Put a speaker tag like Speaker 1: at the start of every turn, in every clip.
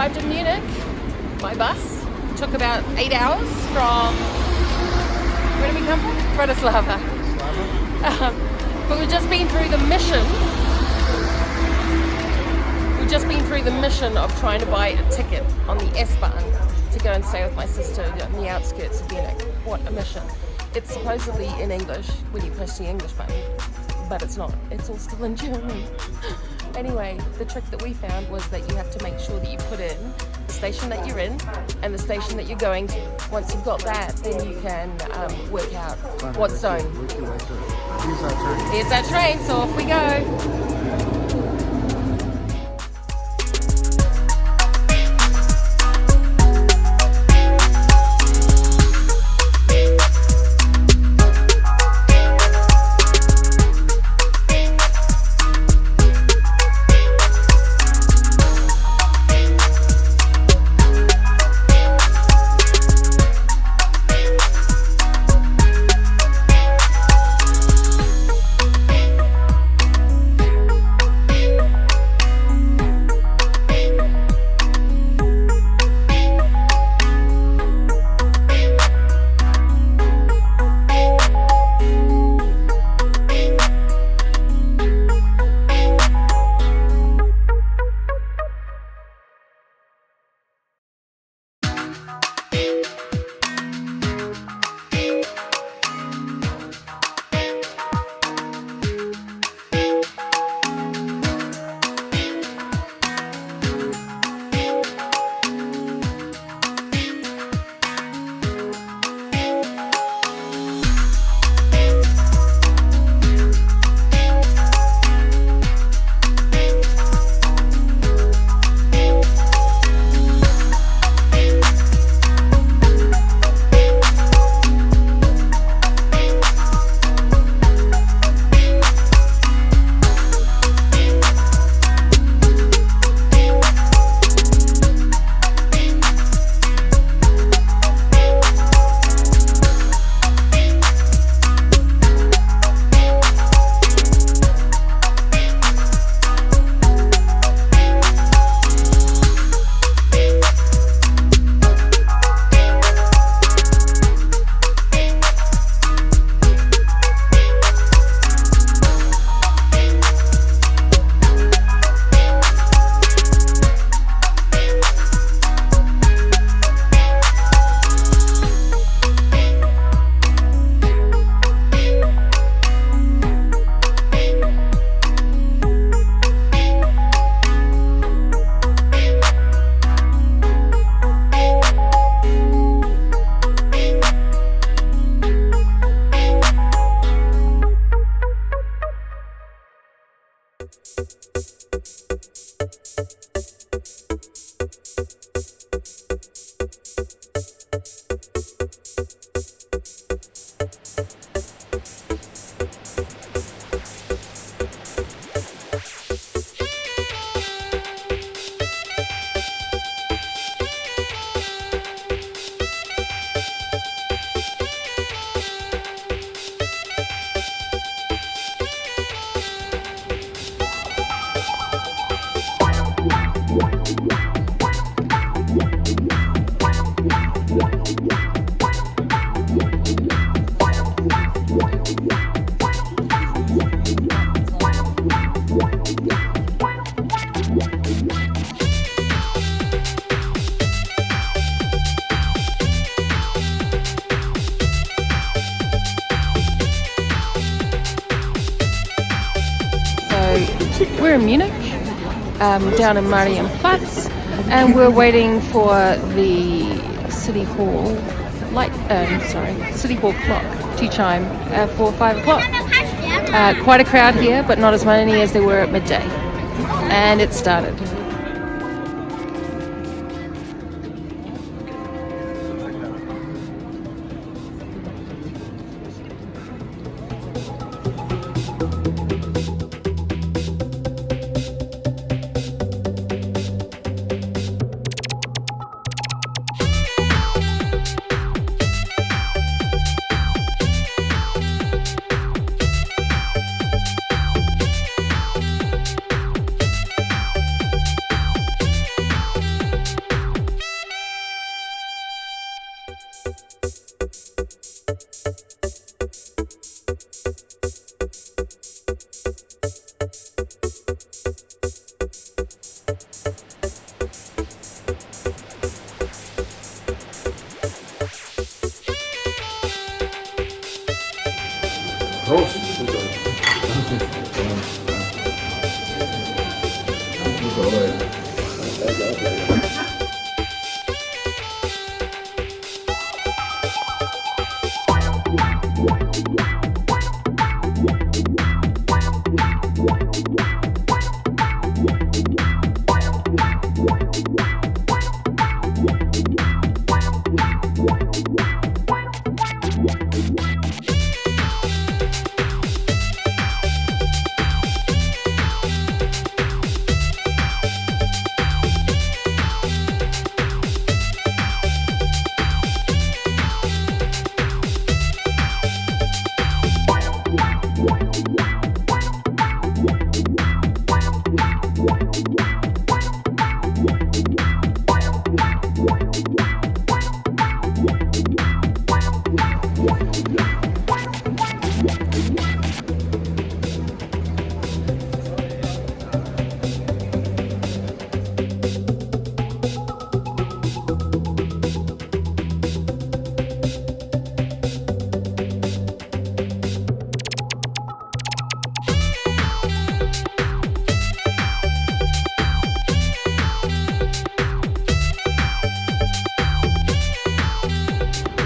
Speaker 1: arrived in Munich by bus. Took about 8 hours from, where did we come from? Bratislava. But we've just been through the mission. We've just been through the mission of trying to buy a ticket on the S-Bahn to go and stay with my sister on the outskirts of Munich. What a mission. It's supposedly in English when you push the English button, but it's not. It's all still in German. Anyway, the trick that we found was that you have to make sure that you put in the station that you're in and the station that you're going to. Once you've got that, then you can work out what zone. Here's our train, so off we go. We're in Munich, down in Marienplatz, and we're waiting for the City Hall City Hall clock to chime for 5 o'clock. Quite a crowd here, but not as many as there were at midday. And it started.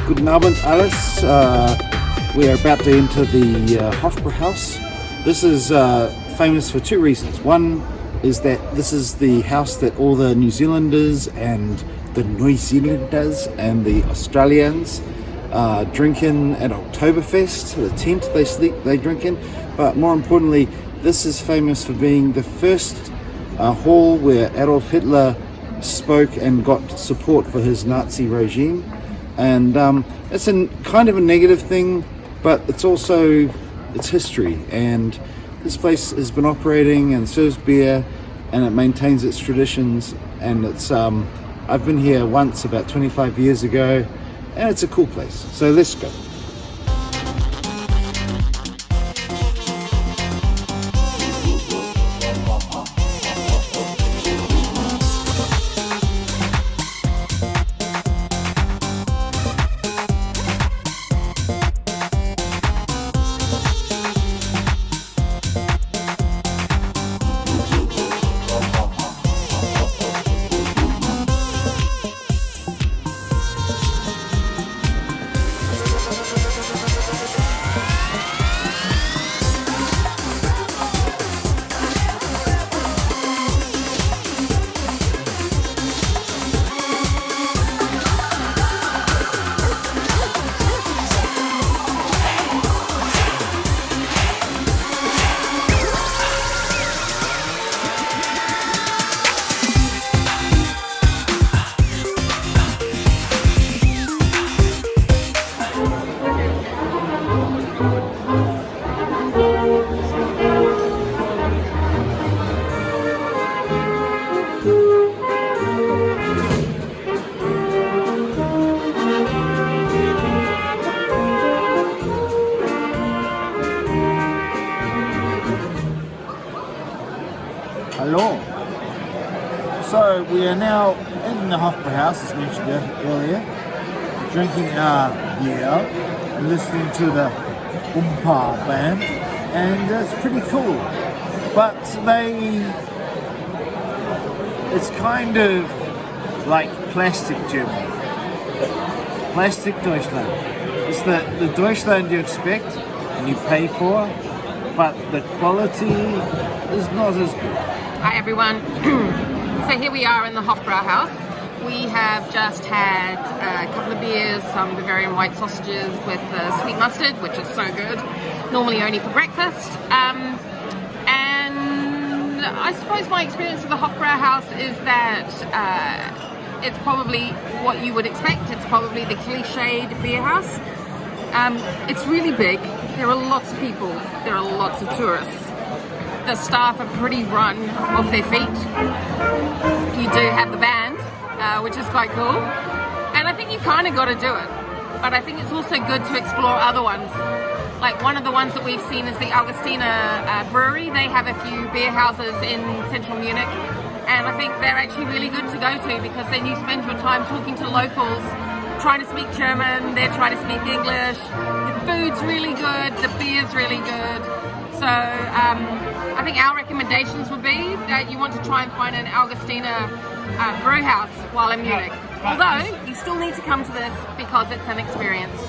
Speaker 2: Guten Abend alles. We are about to enter the Hofbrau House. This is famous for two reasons. One is that this is the house that all the New Zealanders and the Australians drink in at Oktoberfest, the tent they drink in. But more importantly, this is famous for being the first hall where Adolf Hitler spoke and got support for his Nazi regime. And it's kind of a negative thing, but it's also it's history. And this place has been operating and serves beer, and it maintains its traditions. And it's I've been here once about 25 years ago, and it's a cool place. So let's go. Hello. So we are now in the Hofbrau House, as mentioned earlier, drinking our beer and listening to the Umpa band, and it's pretty cool. But it's kind of like plastic Germany, plastic Deutschland. It's the Deutschland you expect and you pay for, but the quality is not as good.
Speaker 1: Hi everyone. So here we are in the Hofbrau House. We have just had a couple of beers, some Bavarian white sausages with sweet mustard, which is so good. Normally only for breakfast. And I suppose my experience with the Hofbrau House is that it's probably what you would expect. It's probably the cliched beer house. It's really big. There are lots of people. There are lots of tourists. The staff are pretty run off their feet. You do have the band, which is quite cool. And I think you kind of got to do it. But I think it's also good to explore other ones. Like one of the ones that we've seen is the Agustina Brewery. They have a few beer houses in central Munich. And I think they're actually really good to go to because then you spend your time talking to locals trying to speak German, they're trying to speak English. The food's really good, the beer's really good. So I think our recommendations would be that you want to try and find an Agustina Brew House while in Munich. Although, you still need to come to this because it's an experience.